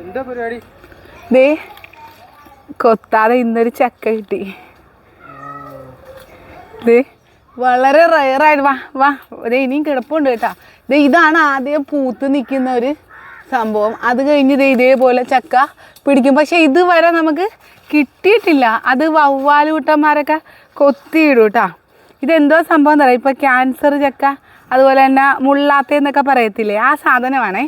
എന്താ പരിപാടി? ദേ കൊത്താതെ ഇന്നൊരു ചക്ക കിട്ടി. ദേ വളരെ റയറായിട്ട് വാ വാ ദേ ഇനിയും കിടപ്പുണ്ട് കേട്ടാ. ദേ ഇതാണ് ആദ്യം പൂത്ത് നിൽക്കുന്ന ഒരു സംഭവം. അത് കഴിഞ്ഞ് ദേ ഇതേപോലെ ചക്ക പിടിക്കും. പക്ഷെ ഇതുവരെ നമുക്ക് കിട്ടിയിട്ടില്ല. അത് വവ്വാലൂട്ടന്മാരൊക്കെ കൊത്തിയിടും കേട്ടോ. ഇതെന്തോ സംഭവം തരാം. ഇപ്പോൾ ക്യാൻസർ ചക്ക, അതുപോലെ തന്നെ മുള്ളാത്തേന്നൊക്കെ പറയത്തില്ലേ, ആ സാധനമാണേ.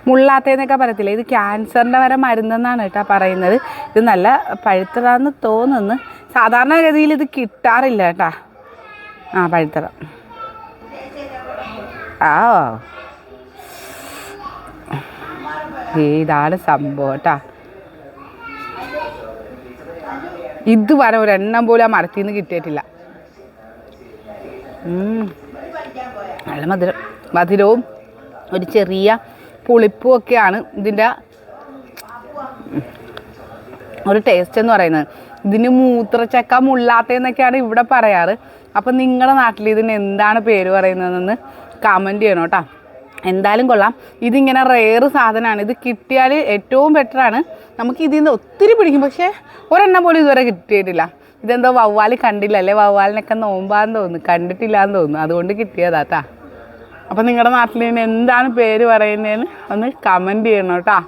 മുള്ളാത്തേന്നൊക്കെ പറയത്തില്ലേ, ഇത് ക്യാൻസറിൻ്റെ വരെ മരുന്നെന്നാണ് കേട്ടോ പറയുന്നത്. ഇത് നല്ല പഴുത്തതാന്ന് തോന്നുന്നു. സാധാരണഗതിയിൽ ഇത് കിട്ടാറില്ല കേട്ടോ. ആ പഴുത്തത. ആ ഇതാണ് സംഭവം കേട്ടോ. ഇതുവരെ ഒരെണ്ണം പോലും ആ മരത്തിൽ നിന്ന് കിട്ടിയിട്ടില്ല. നല്ല മധുരവും ഒരു ചെറിയ പുളിപ്പും ഒക്കെയാണ് ഇതിൻ്റെ ഒരു ടേസ്റ്റ് എന്ന് പറയുന്നത്. ഇതിന് മൂത്രച്ചക്ക മുള്ളാത്തേന്നൊക്കെയാണ് ഇവിടെ പറയാറ്. അപ്പം നിങ്ങളുടെ നാട്ടിൽ ഇതിന് എന്താണ് പേര് പറയുന്നതെന്ന് കമൻറ്റ് ചെയ്യണം കേട്ടോ. എന്തായാലും കൊള്ളാം. ഇതിങ്ങനെ റെയർ സാധനമാണ്. ഇത് കിട്ടിയാൽ ഏറ്റവും ബെറ്ററാണ്. നമുക്ക് ഇതിൽ നിന്ന് ഒത്തിരി പിടിക്കും. പക്ഷേ ഒരെണ്ണം പോലും ഇതുവരെ കിട്ടിയിട്ടില്ല. ഇതെന്തോ വവ്വാൽ കണ്ടില്ല അല്ലേ, വവ്വാലിനൊക്കെ നോമ്പാന്ന് തോന്നുന്നു, കണ്ടിട്ടില്ല എന്ന് തോന്നുന്നു, അതുകൊണ്ട് കിട്ടിയതാട്ടാ. അപ്പം നിങ്ങളുടെ നാട്ടിൽ ഇതിന് എന്താണ് പേര് പറയുന്നതെന്ന് ഒന്ന് കമൻറ്റ് ചെയ്യണം കേട്ടോ.